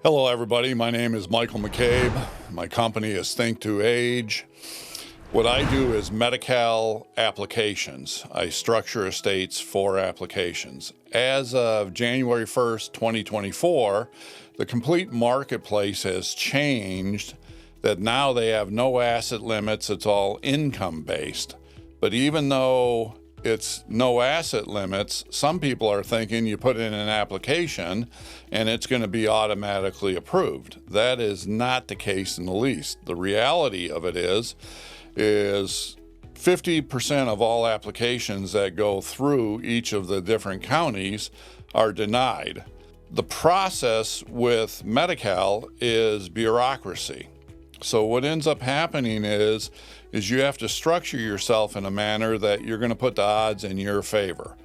Hello everybody, my name is Michael McCabe. My company is Think to Age. What I do is Medi-Cal applications. I structure estates for applications. As of January 1st, 2024, the complete marketplace has changed that now they have no asset limits, it's all income based. But even though it's no asset limits, some people are thinking you put in an application and it's going to be automatically approved. That is not the case in the least. The reality of it is 50% of all applications that go through each of the different counties are denied. The process with Medi-Cal is bureaucracy. So what ends up happening is you have to structure yourself in a manner that you're going to put the odds in your favor.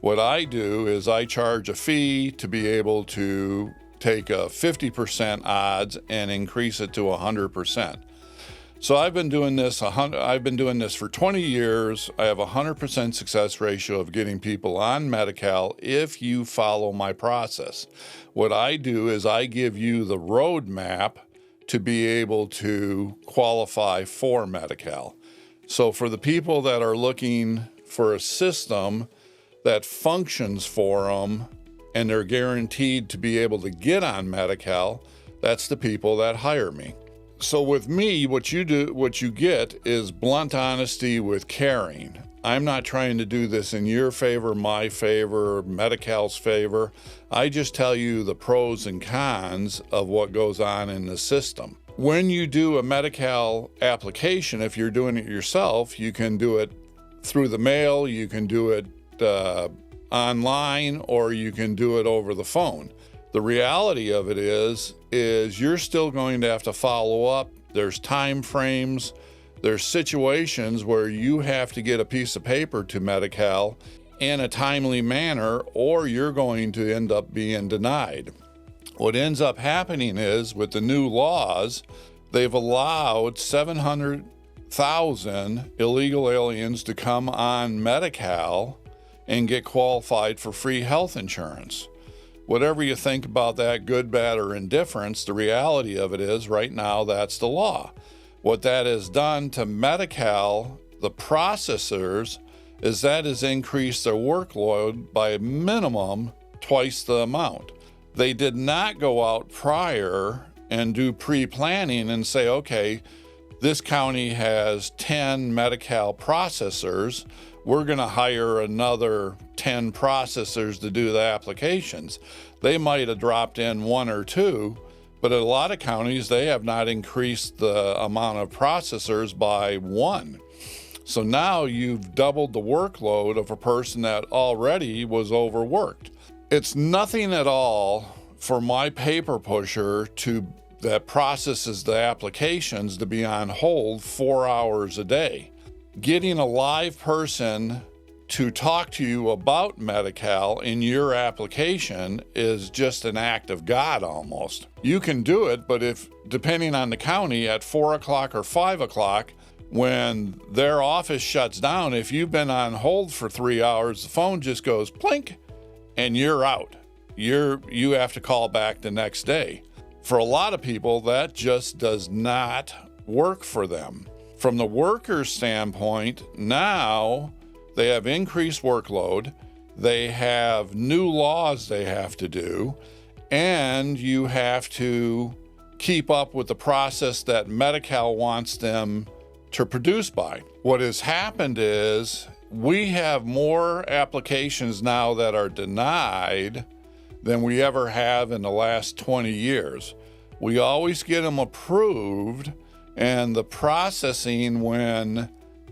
What I do is I charge a fee to be able to take a 50% odds and increase it to 100%. So I've been doing this for 20 years. I have a 100% success ratio of getting people on Medi-Cal if you follow my process. What I do is I give you the roadmap to be able to qualify for Medi-Cal. So for the people that are looking for a system that functions for them and they're guaranteed to be able to get on Medi-Cal, that's the people that hire me. So with me, what you get is blunt honesty with caring. I'm not trying to do this in your favor, my favor, Medi-Cal's favor. I just tell you the pros and cons of what goes on in the system. When you do a Medi-Cal application, if you're doing it yourself, you can do it through the mail, you can do it online, or you can do it over the phone. The reality of it is you're still going to have to follow up. There's time frames. There's situations where you have to get a piece of paper to Medi-Cal in a timely manner, or you're going to end up being denied. What ends up happening is with the new laws, they've allowed 700,000 illegal aliens to come on Medi-Cal and get qualified for free health insurance. Whatever you think about that, good, bad, or indifference, the reality of it is right now that's the law. What that has done to Medi-Cal, the processors, is that has increased their workload by a minimum twice the amount. They did not go out prior and do pre-planning and say, okay, this county has 10 Medi-Cal processors. We're going to hire another 10 processors to do the applications. They might have dropped in one or two, but in a lot of counties, they have not increased the amount of processors by one. So now you've doubled the workload of a person that already was overworked. It's nothing at all for my paper pusher that processes the applications to be on hold 4 hours a day. Getting a live person to talk to you about Medi-Cal in your application is just an act of God almost. You can do it, but if, depending on the county, at 4 o'clock or 5 o'clock, when their office shuts down, if you've been on hold for 3 hours, the phone just goes plink and you're out. You have to call back the next day. For a lot of people, that just does not work for them. From the worker's standpoint, now they have increased workload, they have new laws they have to do, and you have to keep up with the process that Medi-Cal wants them to produce by. What has happened is we have more applications now that are denied than we ever have in the last 20 years. We always get them approved, and the processing, when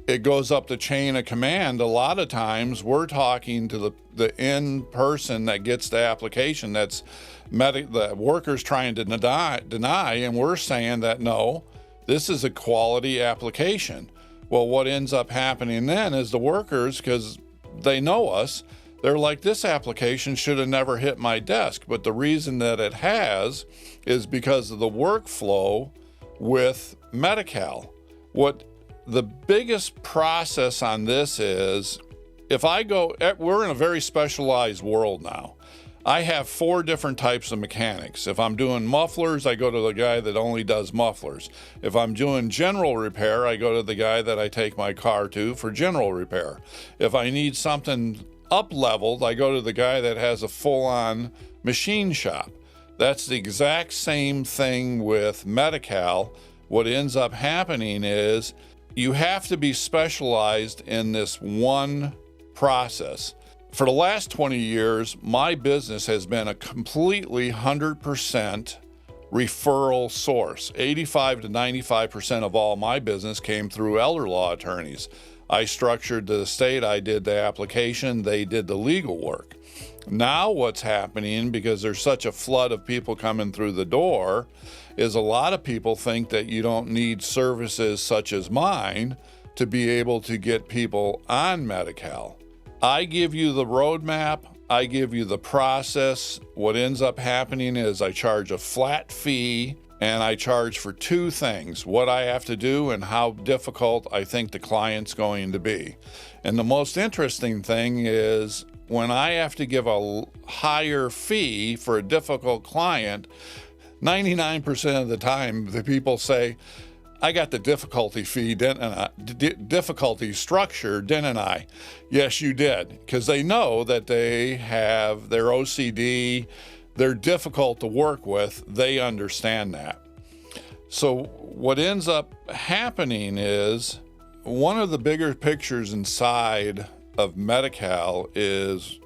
it goes up the chain of command, a lot of times we're talking to the end person that gets the application that's the worker's trying to deny, and we're saying that no, this is a quality application. Well, what ends up happening then is the workers, because they know us, they're like, this application should have never hit my desk. But the reason that it has is because of the workflow with Medi-Cal. What the biggest process on this is, if I go, we're in a very specialized world now. I have 4 different types of mechanics. If I'm doing mufflers, I go to the guy that only does mufflers. If I'm doing general repair, I go to the guy that I take my car to for general repair. If I need something up-leveled, I go to the guy that has a full-on machine shop. That's the exact same thing with Medi-Cal. What ends up happening is you have to be specialized in this one process. For the last 20 years, my business has been a completely 100% referral source. 85 to 95% of all my business came through elder law attorneys. I structured the estate, I did the application, they did the legal work. Now what's happening, because there's such a flood of people coming through the door, is a lot of people think that you don't need services such as mine to be able to get people on Medi-Cal. I give you the roadmap, I give you the process. What ends up happening is I charge a flat fee, and I charge for 2 things: what I have to do and how difficult I think the client's going to be. And the most interesting thing is when I have to give a higher fee for a difficult client, 99% of the time the people say, I got the difficulty fee, difficulty structure, didn't I? Yes, you did, because they know that they have their OCD, they're difficult to work with, they understand that. So what ends up happening is one of the bigger pictures inside of Medi-Cal is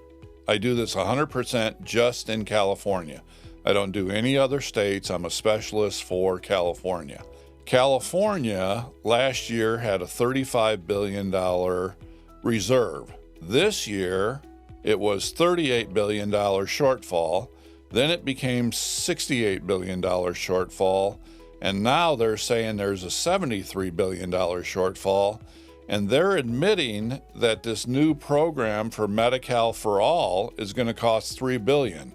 I do this 100% just in California. I don't do any other states. I'm a specialist for California. California last year had a $35 billion reserve. This year, it was $38 billion shortfall. Then it became $68 billion shortfall. And now they're saying there's a $73 billion shortfall. And they're admitting that this new program for Medi-Cal for All is going to cost $3 billion.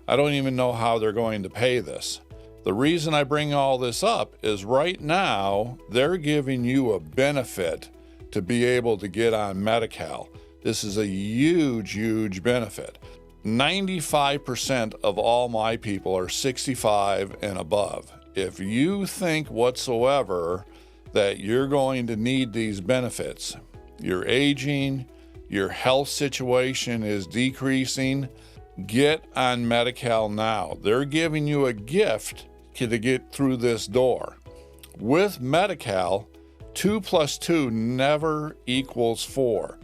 I don't even know how they're going to pay this. The reason I bring all this up is right now they're giving you a benefit to be able to get on Medi-Cal. This is a huge, huge benefit. 95% of all my people are 65 and above. If you think whatsoever that you're going to need these benefits, you're aging, your health situation is decreasing, get on Medi-Cal now. They're giving you a gift to get through this door. With Medi-Cal, 2 + 2 never equals 4.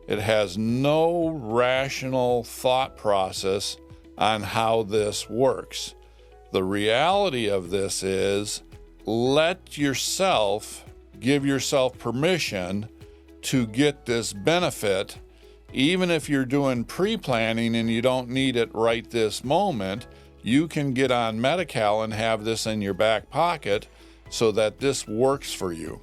It has no rational thought process on how this works. The reality of this is let yourself give yourself permission to get this benefit. Even if you're doing pre-planning and you don't need it right this moment, you can get on Medi-Cal and have this in your back pocket so that this works for you.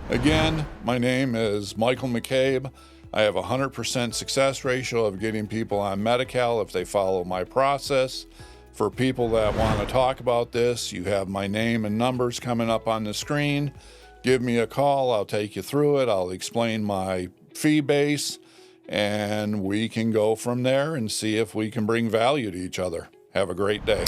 Again, my name is Michael McCabe. I have a 100% success ratio of getting people on Medi-Cal if they follow my process. For people that want to talk about this, you have my name and numbers coming up on the screen. Give me a call. I'll take you through it. I'll explain my fee base, and we can go from there and see if we can bring value to each other. Have a great day.